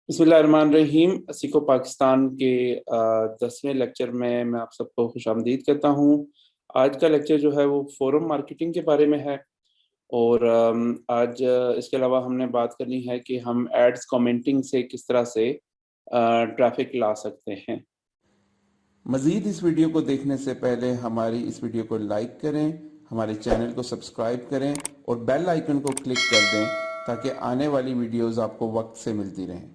बिस्मिल्लाहिर्रहमानिर्रहीम। सिखो पाकिस्तान के 10वें लेक्चर में मैं आप सबको खुशामदीद कहता हूँ। आज का लेक्चर जो है वो फोरम मार्केटिंग के बारे में है। और आज इसके अलावा हमने बात करनी है कि हम एड्स कमेंटिंग से किस तरह से ट्रैफिक ला सकते हैं। मज़ीद इस वीडियो को देखने से पहले हमारी इस वीडियो को लाइक करें, हमारे चैनल को सब्सक्राइब करें और बेल आइकन को क्लिक कर दें ताकि आने वाली वीडियोस आपको वक्त से मिलती रहें।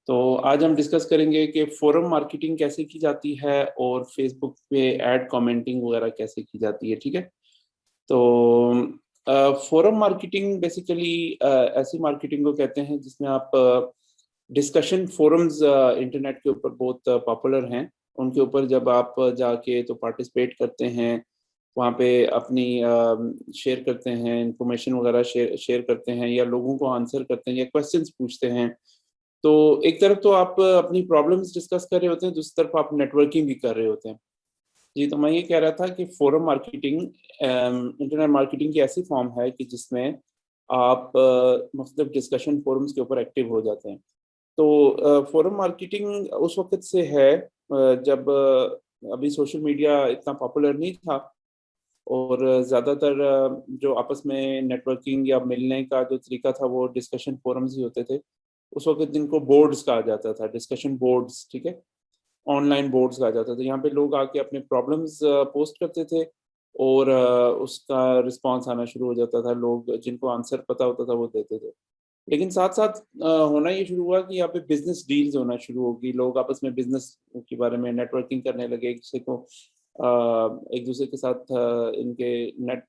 तो आज हम डिस्कस करेंगे कि फोरम मार्केटिंग कैसे की जाती है और फेसबुक पे ऐड कमेंटिंग वगैरह कैसे की जाती है। ठीक है, तो फोरम मार्केटिंग बेसिकली ऐसी मार्केटिंग को कहते हैं जिसमें आप डिस्कशन फोरम्स इंटरनेट के ऊपर बहुत पॉपुलर हैं, उनके ऊपर जब आप जाके तो पार्टिसिपेट करते हैं, वहाँ पे अपनी शेयर करते हैं, इंफॉर्मेशन वगैरह शेयर करते हैं या लोगों को आंसर करते हैं या क्वेश्चंस पूछते हैं। तो एक तरफ तो आप अपनी प्रॉब्लम्स डिस्कस कर रहे होते हैं, दूसरी तरफ आप नेटवर्किंग भी कर रहे होते हैं। जी, तो मैं ये कह रहा था कि फोरम मार्केटिंग इंटरनेट मार्केटिंग की ऐसी फॉर्म है कि जिसमें आप मुख्तलिफ डिस्कशन फोरम्स के ऊपर एक्टिव हो जाते हैं। तो फोरम मार्केटिंग उस वक्त से है जब अभी सोशल मीडिया इतना पॉपुलर नहीं था और ज़्यादातर जो आपस में नेटवर्किंग या मिलने का जो तरीका था वो डिस्कशन फोरम्स ही होते थे। उस वक़्त जिनको बोर्ड्स कहा जाता था, डिस्कशन बोर्ड्स, ठीक है? ऑनलाइन बोर्ड्स कहा जाता था। यहाँ पे लोग आके अपने प्रॉब्लम्स पोस्ट करते थे और उसका रिस्पॉन्स आना शुरू हो जाता था। लोग जिनको आंसर पता होता था वो देते थे। लेकिन साथ-साथ होना ये शुरू हुआ कि यहाँ पे बिज़नेस डील्स होना शुरू हो गई। लोग आपस में बिज़नेस के बारे में नेटवर्किंग करने लगे, एक-दूसरे के साथ इनके नेट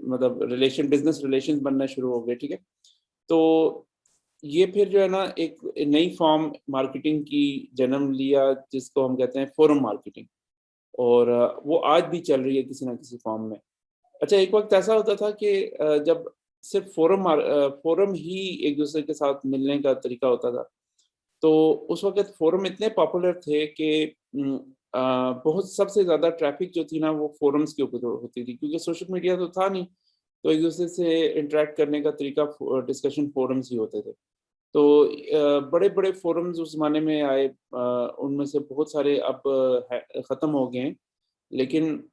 मतलब बिज़नेस रिलेशंस बनना शुरू हो गए, ठीक है? तो ये फिर जो है ना एक नई फ़ॉर्म मार्केटिंग की जन्म लिया जिसको हम कहते हैं फोरम मार्केटिंग। और वो आज भी चल रही है किसी न किसी फ़ॉर्म में। अच्छा, एक वक़्त ऐसा होता था कि जब सिर्फ़ फोरम ही एक-दूसरे के साथ मिलने का तरीका होता था। तो उस वक़्त फोरम इतने पॉपुलर थे कि बहुत सबसे ज़्यादा ट्रैफ़िक जो थी ना वो फोरम्स के ऊपर होती थी, क्योंकि सोशल मीडिया तो था नहीं, तो एक-दूसरे से इंटरैक्ट करने का तरीका डिस्कशन फोरम्स ही होते थे। तो बड़े-बड़े फोरम्स उस ज़माने में आए, उनमें से बहुत सारे अब ख़त्म हो गए हैं, लेकिन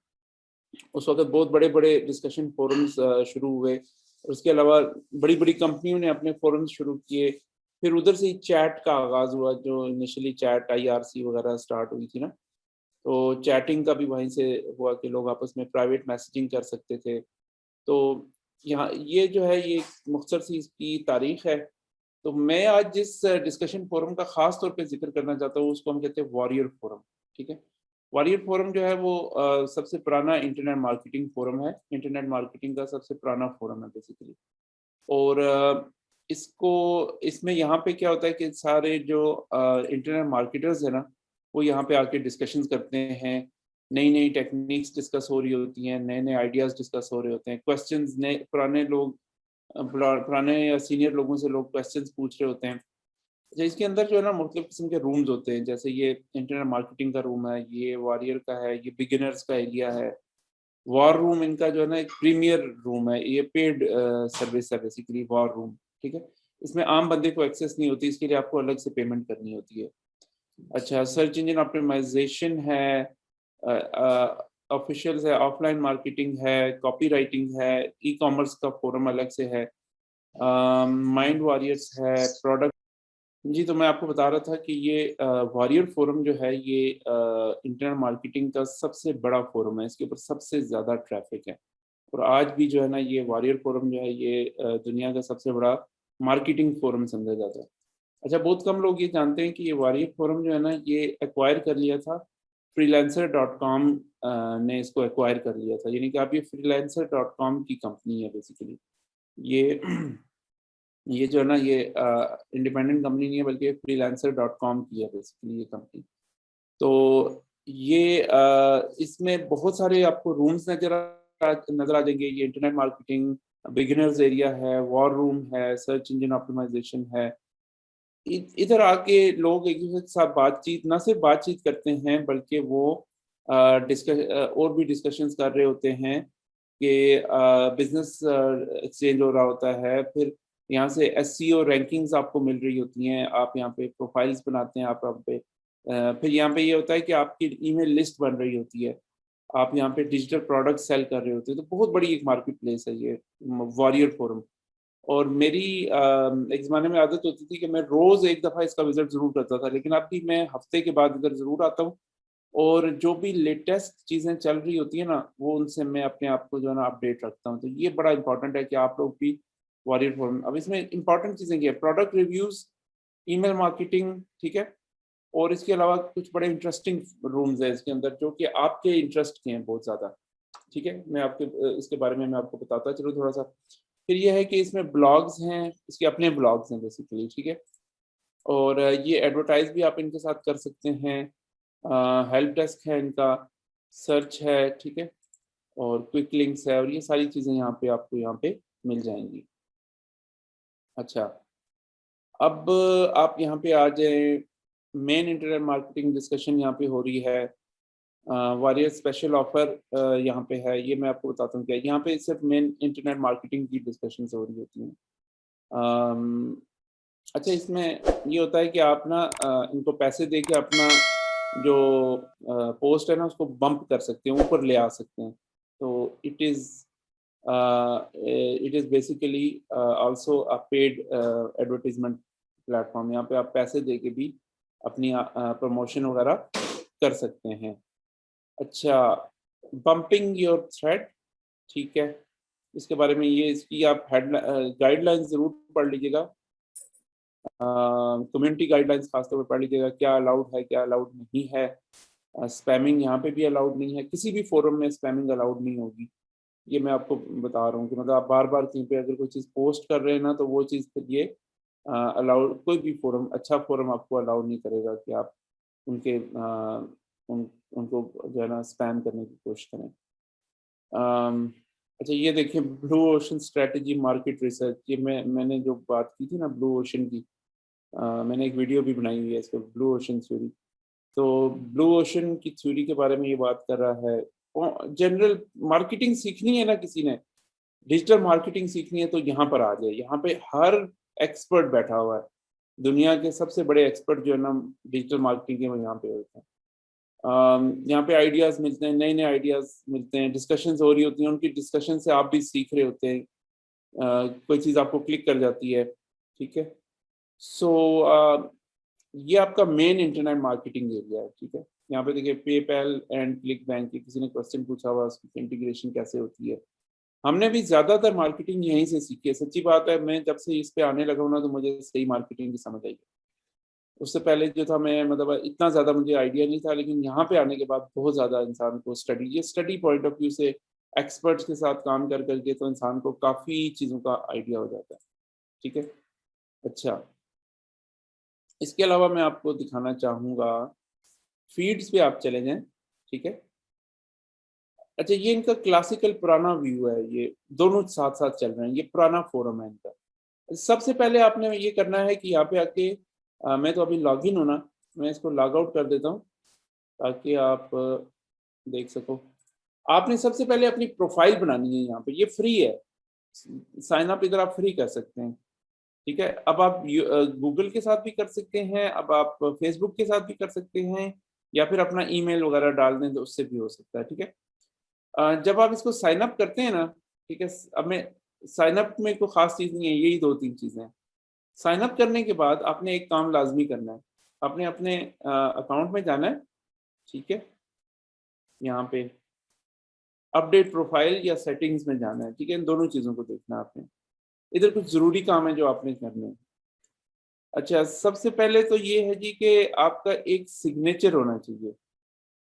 उस वक़्त बहुत बड़े-बड़े डिस्कशन फोरम्स शुरू हुए। और उसके अलावा बड़ी-बड़ी कंपनियों ने अपने फोरम्स शुरू किए। फिर उधर से ही चैट का आगाज़ हुआ, जो इनिशियली चैट आईआरसी वगैरह स्टार्ट हुई थी ना, तो चैटिंग का भी वहीं से हुआ कि लोग आपस में प्राइवेट मैसेजिंग कर सकते थे। तो यहाँ ये जो है ये मुख्तसर सी इसकी तारीख़ है। तो मैं आज जिस डिस्कशन फोरम का ख़ास तौर पे ज़िक्र करना चाहता हूँ उसको हम कहते हैं वॉरियर फोरम, ठीक है? वॉरियर फोरम जो है वो सबसे पुराना इंटरनेट मार्केटिंग फोरम है। इंटरनेट मार्केटिंग का सबसे पुराना फोरम है बेसिकली। और इसको इसमें यहाँ पे क्या होता है कि सारे जो इंटरनेट मार्केटर्स हैं ना, वो यहाँ पे आके डिस्कशंस करते हैं, नई-नई टेक्निक्स डिस्कस हो रही होती हैं, नए-नए आइडियाज़ डिस्कस हो रहे होते हैं, क्वेश्चंस नए पुराने लोग पुराने या सीनियर लोगों से लोग क्वेश्चंस पूछ रहे होते हैं। अच्छा, इसके अंदर जो है ना मुख्तलिफ किस्म के रूम्स होते हैं, जैसे ये इंटरनेट मार्केटिंग का रूम है, ये वॉरियर का है, ये बिगिनर्स का एरिया है। वॉर रूम इनका जो है ना एक प्रीमियर रूम है, ये पेड सर्विस है बेसिकली वॉर रूम, ठीक है? इसमें आम बंदे को एक्सेस नहीं होती, इसके लिए आपको अलग से पेमेंट करनी होती है। अच्छा, सर्च इंजन ऑप्टिमाइज़ेशन है, ऑफिशियल्स है, ऑफलाइन मार्केटिंग है, कॉपीराइटिंग है, ई-कॉमर्स का फोरम अलग से है, माइंड वॉरियर्स है, प्रोडक्ट। जी, तो मैं आपको बता रहा था कि ये वॉरियर फोरम जो है ये इंटरनेट मार्केटिंग का सबसे बड़ा फोरम है, इसके ऊपर सबसे ज़्यादा ट्रैफ़िक है। और आज भी जो है ना ये वॉरियर फोरम जो है ये दुनिया का सबसे बड़ा मार्केटिंग फोरम समझा जाता है। अच्छा, बहुत कम लोग ये जानते हैं कि ये वॉरियर फोरम जो है ना ये एक्वायर कर लिया था, फ्रीलांसर डॉट कॉम ने इसको एक्वायर कर लिया था। यानी कि आप ये फ्रीलांसर डॉट कॉम की कंपनी है बेसिकली। ये ये जो है ना ये इंडिपेंडेंट कंपनी नहीं है बल्कि फ्रीलांसर डॉट कॉम की है बेसिकली ये कंपनी। तो ये इसमें बहुत सारे आपको रूम्स नज़र आ जाएँगे। ये इंटरनेट मार्केटिंग, बिगिनर्स एरिया है, वॉर रूम है, सर्च इंजन ऑप्टिमाइज़ेशन है। इ इधर आके लोग एक-दूसरे के साथ बातचीत ना सिर्फ बातचीत करते हैं बल्कि वो और भी डिस्कशंस कर रहे होते हैं कि बिज़नेस एक्सचेंज हो रहा होता है। फिर यहाँ से SEO रैंकिंग्स आपको मिल रही होती हैं, आप यहाँ पे प्रोफाइल्स बनाते हैं, आप यहाँ पे फिर यहाँ पे ये होता है कि आपकी ईमेल लिस्ट बन रही होती है, आप यहाँ पे डिजिटल प्रोडक्ट सेल कर रहे होते हैं, तो बहुत बड़ी एक मार्केट प्लेस है ये वॉरियर फोरम। और मेरी एक ज़माने में आदत होती थी कि मैं रोज़ एक दफ़ा इसका विज़िट ज़रूर करता था, लेकिन अभी मैं हफ़्ते के बाद इधर ज़रूर आता हूँ और जो भी लेटेस्ट चीज़ें चल रही होती हैं ना, वो उनसे मैं अपने आप को जो है ना अपडेट रखता हूँ। तो ये बड़ा इम्पोर्टेंट है कि आप लोग भी वॉरियर फोरम, अब इसमें इम्पोर्टेंट चीज़ें क्या है, प्रोडक्ट रिव्यूज़, ईमेल मार्केटिंग, ठीक है? और इसके अलावा कुछ बड़े इंटरेस्टिंग रूम्स हैं इसके अंदर जो कि आपके इंटरेस्ट के हैं बहुत ज़्यादा, ठीक है? मैं आपके इसके बारे में मैं आपको बताता चलूँ थोड़ा-सा। फिर ये है कि इसमें ब्लॉग्स हैं, इसके अपने ब्लॉग्स हैं बेसिकली, ठीक है? और ये एडवर्टाइज़ भी आप इनके साथ कर सकते हैं। हेल्प डेस्क है इनका, सर्च है, ठीक है? और क्विक लिंक्स है और ये सारी चीज़ें यहाँ पे आपको यहाँ पे मिल जाएँगी। अच्छा, अब आप यहाँ पे आ जाएँ, मेन इंटरनेट मार्केटिंग डिस्कशन यहाँ पे हो रही है। वॉरियर स्पेशल ऑफर यहाँ पे है, ये मैं आपको बताता हूँ क्या है। यहाँ पे सिर्फ मेन इंटरनेट मार्केटिंग की डिस्कशंस हो रही होती हैं। अम, अच्छा, इसमें ये होता है कि आप ना इनको पैसे दे के अपना जो पोस्ट है ना उसको बम्प कर सकते हैं, ऊपर ले आ सकते हैं। तो it is basically also a paid advertisement platform. यहाँ पे आप पैसे दे के भी अपनी प्रमोशन वगैरह कर सकते हैं। अच्छा, बम्पिंग योर थ्रेड, ठीक है? इसके बारे में ये इसकी आप गाइडलाइंस ज़रूर पढ़ लीजिएगा। कम्युनिटी गाइडलाइंस खास तौर पे पढ़ लीजिएगा, क्या अलाउड है, क्या अलाउड नहीं है। स्पैमिंग यहाँ पे भी अलाउड नहीं है, किसी भी फोरम में स्पैमिंग अलाउड नहीं होगी। ये मैं आपको बता रहा हूँ कि मतलब आप बार-बार कहीं पे अगर कोई चीज़ पोस्ट कर रहे हैं ना, तो वो चीज़ फिर ये अलाउड, कोई भी फोरम, अच्छा फोरम आपको अलाउ नहीं करेगा कि आप उनके उनको जो है ना स्पैम करने की कोशिश करें। अम, अच्छा, ये देखिए, blue ocean strategy market research, ये मैंने जो बात की थी ना ब्लू ओशन की, मैंने एक वीडियो भी बनाई हुई है इस पे, ब्लू ओशन थ्योरी। तो ब्लू ओशन की थ्योरी के बारे में ये बात कर रहा है। जनरल मार्केटिंग सीखनी है ना किसी ने, डिजिटल मार्केटिंग सीखनी है तो यहाँ पर आ जाए, यहाँ पे हर एक्सपर्ट बैठा हुआ है। दुनिया के सबसे बड़े एक्सपर्ट जो है ना डिजिटल मार्केटिंग के, वो यहाँ पे होते हैं। यहाँ पे आइडियाज़ मिलते हैं, नए-नए आइडियाज़ मिलते हैं, डिस्कशंस हो रही होती हैं, उनकी डिस्कशन से आप भी सीख रहे होते हैं। कोई चीज़ आपको क्लिक कर जाती है, ठीक है? सो ये आपका मेन इंटरनेट मार्केटिंग एरिया है, ठीक है? यहाँ पे देखिए, पेपैल एंड क्लिक बैंक की किसी ने क्वेश्चन पूछा हुआ, उसकी इंटीग्रेशन कैसे होती है? हमने भी ज़्यादातर मार्केटिंग यहीं से सीखी है। सच्ची बात है, मैं जब से इस पे आने लगा हूँ ना, तो मुझे सही मार्केटिंग की समझ आई है। उससे पहले जो था, मैं मतलब इतना ज़्यादा मुझे आइडिया नहीं था, लेकिन यहाँ पे आने के बाद बहुत ज़्यादा इंसान को ये स्टडी पॉइंट ऑफ व्यू से एक्सपर्ट्स के साथ काम कर कर के तो इंसान को काफ़ी चीज़ों का आइडिया हो जाता है, ठीक है? अच्छा, इसके अलावा मैं आपको दिखाना चाहूँगा, फ़ीड्स पे आप चले जाएँ, ठीक है? अच्छा, ये इनका क्लासिकल पुराना व्यू है, ये दोनों साथ-साथ चल रहे हैं, ये पुराना फोरम है इनका। सबसे पहले आपने ये करना है कि यहाँ पे आके मैं तो अभी लॉगिन हूँ ना, मैं इसको लॉग आउट कर देता हूँ ताकि आप देख सको। आपने सबसे पहले अपनी प्रोफ़ाइल बनानी है यहाँ पे, ये फ्री है। साइन अप इधर आप फ्री कर सकते हैं, ठीक है? अब आप गूगल के साथ भी कर सकते हैं, अब आप फेसबुक के साथ भी कर सकते हैं, या फिर अपना ईमेल वगैरह डाल दें तो उससे भी हो सकता है, ठीक है? जब आप इसको साइन अप करते हैं ना, ठीक है? अब मैं साइन अप में कोई ख़ास चीज़ नहीं है, यही 2-3 चीज़ें हैं। साइन अप करने के बाद आपने एक काम लाज़मी करना है। आपने अपने अकाउंट में जाना है, ठीक है? यहाँ पे अपडेट प्रोफ़ाइल या सेटिंग्स में जाना है, ठीक है? इन दोनों चीज़ों को देखना है आपने। इधर कुछ ज़रूरी काम है जो आपने करने हैं। अच्छा, सबसे पहले तो ये है जी कि आपका एक सिग्नेचर होना चाहिए।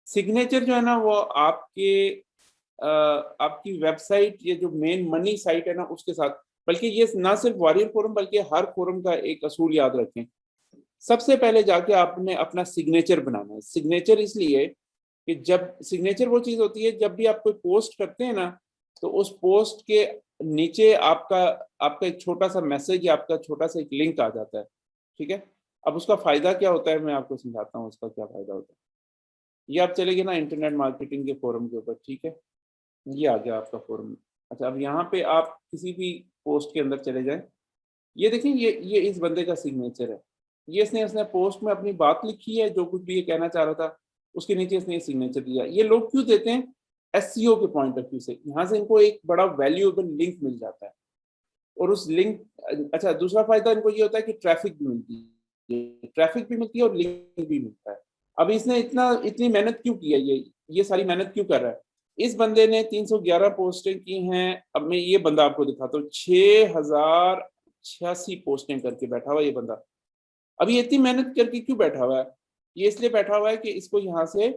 सिग्नेचर जो है ना, वो आपकी वेबसाइट, ये जो मेन मनी साइट है ना उसके साथ, बल्कि ये ना सिर्फ वॉरियर फोरम बल्कि हर फोरम का एक असूल याद रखें। सबसे पहले जाके आपने अपना सिग्नेचर बनाना है। सिग्नेचर इसलिए कि जब सिग्नेचर वो चीज़ होती है, जब भी आप कोई पोस्ट करते हैं ना, तो उस पोस्ट के नीचे आपका आपका एक छोटा-सा मैसेज या आपका छोटा-सा एक लिंक आ जाता है, ठीक है? अब उसका फ़ायदा क्या होता है, मैं आपको समझाता हूँ उसका क्या फ़ायदा होता है। ये आप चले गए ना इंटरनेट मार्केटिंग के फोरम के ऊपर, ठीक है? ये आ गया आपका फ़ोरम। अच्छा, अब यहाँ पे आप किसी भी पोस्ट के अंदर चले जाएँ, ये देखें, ये इस बंदे का सिग्नेचर है। ये इसने पोस्ट में अपनी बात लिखी है, जो कुछ भी ये कहना चाह रहा था, उसके नीचे इसने ये सिग्नेचर दिया। ये लोग क्यों देते हैं? एसईओ के पॉइंट ऑफ व्यू से। यहाँ से इनको एक बड़ा वैल्यूएबल लिंक मिल जाता है, और उस लिंक, अच्छा, दूसरा फायदा इनको ये होता है कि ट्रैफिक भी मिलती है, ट्रैफिक भी मिलती है और लिंक भी मिलता है। अब इसने इतनी मेहनत क्यों की है? ये सारी मेहनत क्यों कर रहा है? इस बंदे ने 311 पोस्टें की हैं। अब मैं ये बंदा आपको दिखाता हूँ, 6086 पोस्टें करके बैठा हुआ ये बंदा। अब ये इतनी मेहनत करके क्यों बैठा हुआ है? ये इसलिए बैठा हुआ है कि इसको यहाँ से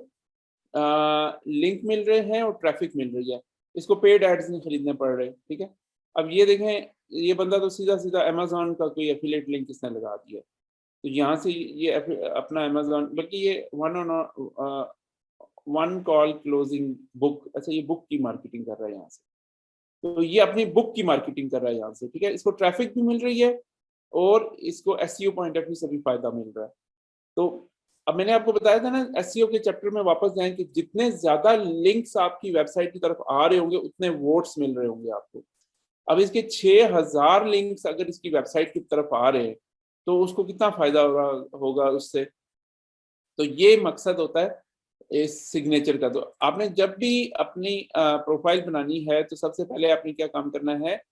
लिंक मिल रहे हैं और ट्रैफिक मिल रही है, इसको पेड एड्स नहीं खरीदने पड़ रहे। ठीक है, अब ये देखें, ये बंदा तो सीधा सीधा अमेजोन का कोई एफिलिएट लिंक इसने लगा दिया, तो यहाँ से ये अपना अमेजोन, बल्कि ये वन कॉल क्लोजिंग बुक, अच्छा ये बुक की मार्केटिंग कर रहा है यहाँ से, तो ये अपनी बुक की मार्केटिंग कर रहा है यहाँ से। ठीक है, इसको ट्रैफिक भी मिल रही है और इसको एसईओ पॉइंट ऑफ व्यू से भी फायदा मिल रहा है। तो अब मैंने आपको बताया था ना, एसईओ के चैप्टर में वापस जाएं कि जितने ज्यादा लिंक्स आपकी वेबसाइट की तरफ आ रहे होंगे उतने वोट्स मिल रहे होंगे आपको। अब इसके 6000 लिंक्स अगर इसकी वेबसाइट की तरफ आ रहे हैं तो उसको कितना फायदा हो रहा होगा उससे। तो ये मकसद होता है इस सिग्नेचर का। तो आपने जब भी अपनी प्रोफाइल बनानी है तो सबसे पहले आपने क्या काम करना है,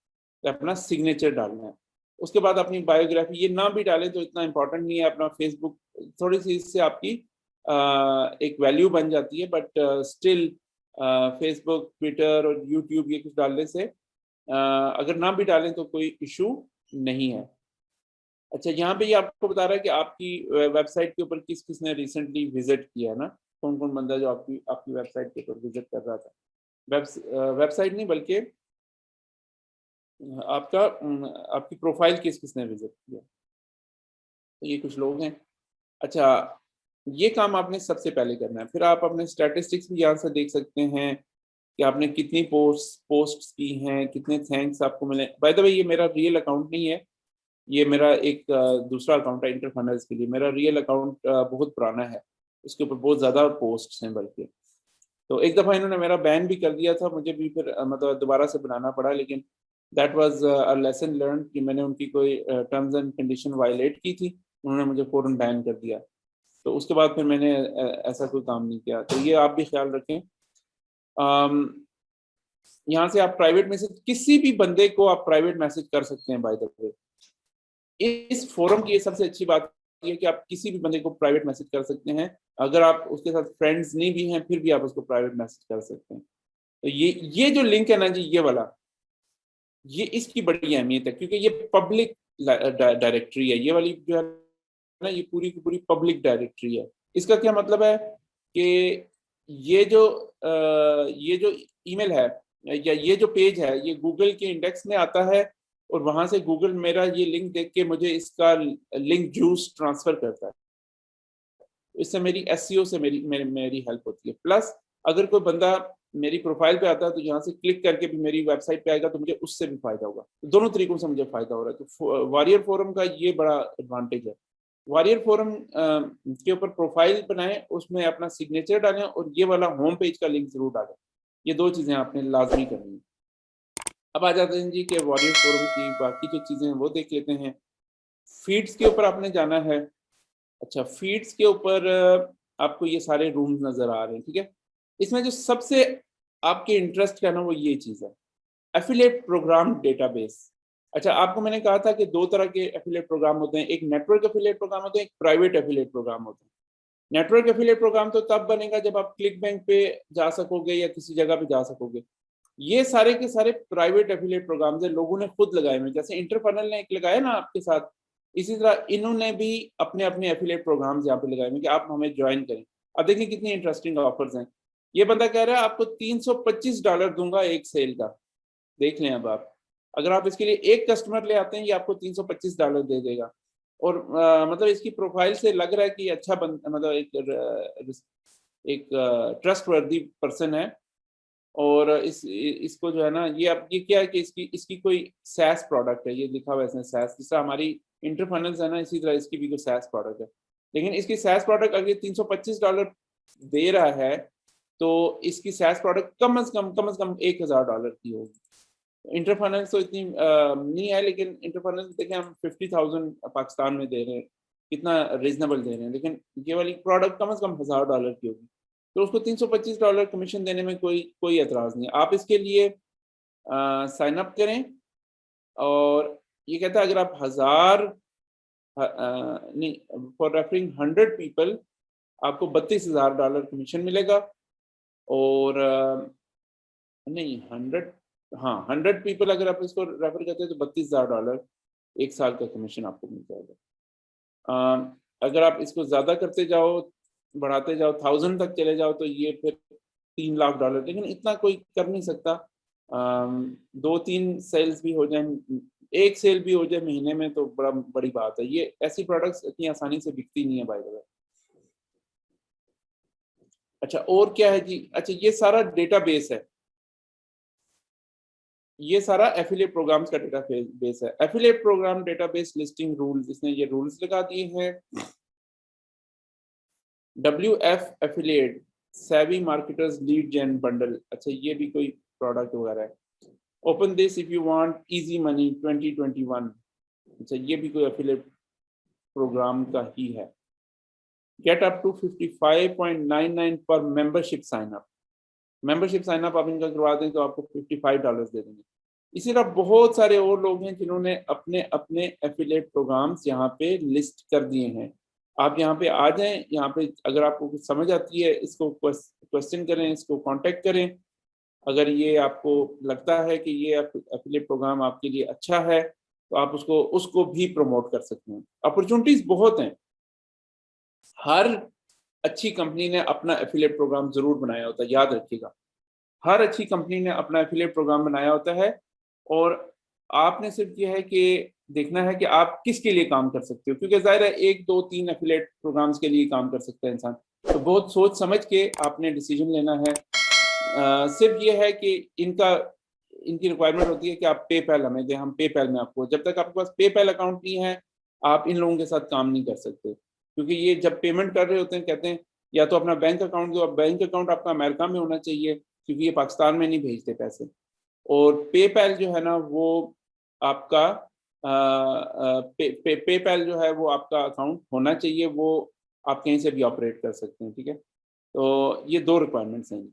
अपना सिग्नेचर डालना है। उसके बाद अपनी बायोग्राफी, ये ना भी डालें तो इतना इम्पोर्टेंट नहीं है, अपना फेसबुक, थोड़ी सी इससे आपकी एक वैल्यू बन जाती है, बट स्टिल फेसबुक, ट्विटर और यूट्यूब ये कुछ डालने से अगर ना भी डालें तो कोई इशू नहीं है। अच्छा, यहाँ पे ये आपको बता रहा है कि आपकी वेबसाइट के ऊपर किस किस ने रिसेंटली विजिट किया है ना, कौन कौन बंदा जो आपकी आपकी वेबसाइट के ऊपर विजिट कर रहा था। वेबसाइट नहीं बल्कि आपका आपकी प्रोफाइल किस किस ने विजिट किया, तो ये कुछ लोग हैं। अच्छा, ये काम आपने सबसे पहले करना है। फिर आप अपने स्टैटिस्टिक्स भी यहाँ से देख सकते हैं कि आपने कितनी पोस्ट्स की हैं, कितने थैंक्स आपको मिले। बाय द वे, ये मेरा रियल अकाउंट नहीं है, ये मेरा एक दूसरा अकाउंट है इंटरफनल्स के लिए। मेरा रियल अकाउंट बहुत पुराना है, उसके ऊपर बहुत ज़्यादा पोस्ट्स हैं बल्कि। तो एक दफ़ा इन्होंने मेरा बैन भी कर दिया था, मुझे भी फिर मतलब दोबारा से बनाना पड़ा, लेकिन that was a lesson learn कि मैंने उनकी कोई टर्म्स एंड कंडीशन वायलेट की थी, उन्होंने मुझे फ़ौरन बैन कर दिया। तो उसके बाद फिर मैंने ऐसा कोई काम नहीं किया। तो ये आप भी ख्याल रखें। यहाँ से आप प्राइवेट मैसेज, किसी भी बंदे को आप प्राइवेट मैसेज कर सकते हैं। बाय द वे, इस फोरम की ये सबसे अच्छी बात ये है कि आप किसी भी बंदे को प्राइवेट मैसेज कर सकते हैं। अगर आप उसके साथ फ्रेंड्स नहीं भी हैं फिर भी आप उसको प्राइवेट मैसेज कर सकते हैं। तो ये जो लिंक है ना जी, ये वाला, ये इसकी बड़ी अहमियत है क्योंकि ये पब्लिक डायरेक्टरी है। ये वाली जो है ना, ये पूरी की पूरी पब्लिक डायरेक्टरी है। इसका क्या मतलब है कि ये जो ईमेल है या ये जो पेज है, ये गूगल के इंडेक्स में आता है और वहां से गूगल मेरा ये लिंक देख के मुझे इसका लिंक जूस ट्रांसफर करता है। इससे मेरी एसईओ से मेरी हेल्प होती है। प्लस अगर कोई बंदा मेरी प्रोफाइल पे आता है तो यहाँ से क्लिक करके भी मेरी वेबसाइट पे आएगा तो मुझे उससे भी फायदा होगा। दोनों तरीकों से मुझे फायदा हो रहा है। तो वॉरियर फोरम का ये बड़ा एडवांटेज है। वॉरियर फोरम के ऊपर प्रोफाइल बनाएं, उसमें अपना सिग्नेचर डालें और ये वाला होम पेज का लिंक जरूर डालें। ये दो चीजें आपने लाजमी करनी है। अब आ जाते हैं जी कि वॉरियर फोरम की बाकी जो चीजें हैं वो देख लेते हैं। फीड्स के ऊपर आपने जाना है। अच्छा, फीड्स के ऊपर आपको ये सारे रूम्स नजर आ रहे हैं। ठीक है, इसमें जो सबसे आपके इंटरेस्ट का ना वो ये चीज है, एफिलिएट प्रोग्राम डेटाबेस। अच्छा, आपको मैंने कहा था कि दो तरह के एफिलिएट प्रोग्राम होते हैं, एक नेटवर्क एफिलिएट प्रोग्राम होते हैं, एक प्राइवेट एफिलिएट प्रोग्राम होते हैं। नेटवर्क एफिलिएट प्रोग्राम तो तब बनेगा जब आप क्लिक बैंक पे जा सकोगे या किसी जगह पे जा सकोगे। ये सारे के सारे प्राइवेट एफिलिएट प्रोग्राम्स है, लोगों ने खुद लगाए हुए। जैसे इंटरफनल ने एक लगाया ना आपके साथ, इसी तरह इन्होंने भी अपने अपने एफिलिएट प्रोग्राम्स यहाँ पे लगाए हुए कि आप हमें ज्वाइन करें। अब देखिए कितनी इंटरेस्टिंग ऑफर्स हैं। ये बंदा कह रहा है आपको $325 दूंगा एक सेल का। देख लें अब आप, अगर आप इसके लिए एक कस्टमर ले आते हैं ये आपको $325 दे देगा। और मतलब इसकी प्रोफाइल से लग रहा है कि अच्छा मतलब एक ट्रस्ट वर्दी पर्सन है। और इसको जो है ना, ये अब ये क्या है कि इसकी इसकी कोई सैस प्रोडक्ट है, ये लिखा हुआ है इसमें सैस, जिससे हमारी इंटरफनल्स है ना, इसी तरह इसकी भी कोई सैस प्रोडक्ट है। लेकिन इसकी सैस प्रोडक्ट अगर $325 दे रहा है तो इसकी सैस प्रोडक्ट कम से कम $1000 की होगी। इंटर फाइनेंस तो इतनी नहीं है, लेकिन इंटर फाइनेंस देखें हम 50,000 पाकिस्तान में दे रहे हैं, कितना रीजनेबल दे रहे हैं, लेकिन ये वाली प्रोडक्ट कम से कम $1000 की होगी, तो उसको $325 कमीशन देने में कोई एतराज़ नहीं है। आप इसके लिए साइन अप करें, और ये कहता है अगर आप 1000 नहीं, फॉर रेफरिंग 100 पीपल आपको $32,000 कमीशन मिलेगा, और नहीं 100, हाँ 100 पीपल अगर आप इसको रेफर करते हैं तो $32,000 एक साल का कमीशन आपको मिल जाएगा। अगर आप इसको ज़्यादा करते जाओ, बढ़ाते जाओ, 1000 तक चले जाओ, तो ये फिर $3 लाख, लेकिन इतना कोई कर नहीं सकता। 2-3 सेल्स भी हो जाए, एक सेल भी हो जाए महीने में तो बड़ी बात है। ये ऐसी प्रोडक्ट्स इतनी आसानी से बिकती नहीं है बाय द वे। अच्छा, और क्या है जी? अच्छा, ये सारा डेटाबेस है, ये सारा एफिलिएट प्रोग्राम्स का डेटाबेस है। Affiliate program database listing rules, इसने ये रूल्स लगा दिए हैं। WF affiliate savvy marketers lead gen bundle, अच्छा ये भी कोई प्रोडक्ट वगैरह है। Open this if you want easy money 2021, अच्छा ये भी कोई एफिलिएट प्रोग्राम का ही है। गेट अप टू 55.99 पर membership sign up, membership sign up आप इनका करवा दें तो आपको $55 दे देंगे। इसी तरह बहुत सारे और लोग हैं जिन्होंने अपने अपने एफिलिएट प्रोग्राम्स यहाँ पे लिस्ट कर दिए हैं। आप यहाँ पे आ जाएं, यहाँ पे अगर आपको कुछ समझ आती है इसको क्वेश्चन करें, इसको कांटेक्ट करें। अगर ये आपको लगता है कि ये एफिलिएट प्रोग्राम आपके लिए अच्छा है तो आप उसको भी प्रमोट कर सकते हैं। अपॉर्चुनिटीज बहुत हैं, हर अच्छी कंपनी ने अपना एफिलिएट प्रोग्राम जरूर बनाया होता है, याद रखिएगा। हर अच्छी कंपनी ने अपना एफिलिएट प्रोग्राम बनाया होता है, और आपने सिर्फ ये है कि देखना है कि आप किसके लिए काम कर सकते हो, क्योंकि जाहिर है 1, 2, 3 एफिलिएट प्रोग्राम्स के लिए काम कर सकता है इंसान। तो बहुत सोच समझ के आपने डिसीजन लेना है। सिर्फ ये है कि इनकी रिक्वायरमेंट होती है कि आप पेपैल हमें दें, हम पेपैल में आपको, जब तक आपके पास पेपैल अकाउंट नहीं है आप इन लोगों के साथ काम नहीं कर सकते, क्योंकि ये जब पेमेंट कर रहे होते हैं कहते हैं या तो अपना बैंक अकाउंट दो। अब बैंक अकाउंट आपका अमेरिका में होना चाहिए, क्योंकि ये पाकिस्तान में नहीं भेजते पैसे। और पेपैल जो है ना वो आपका पेपैल जो है वो आपका अकाउंट होना चाहिए, वो आप कहीं से भी ऑपरेट कर सकते हैं, ठीक है। तो ये 2 रिक्वायरमेंट्स हैं।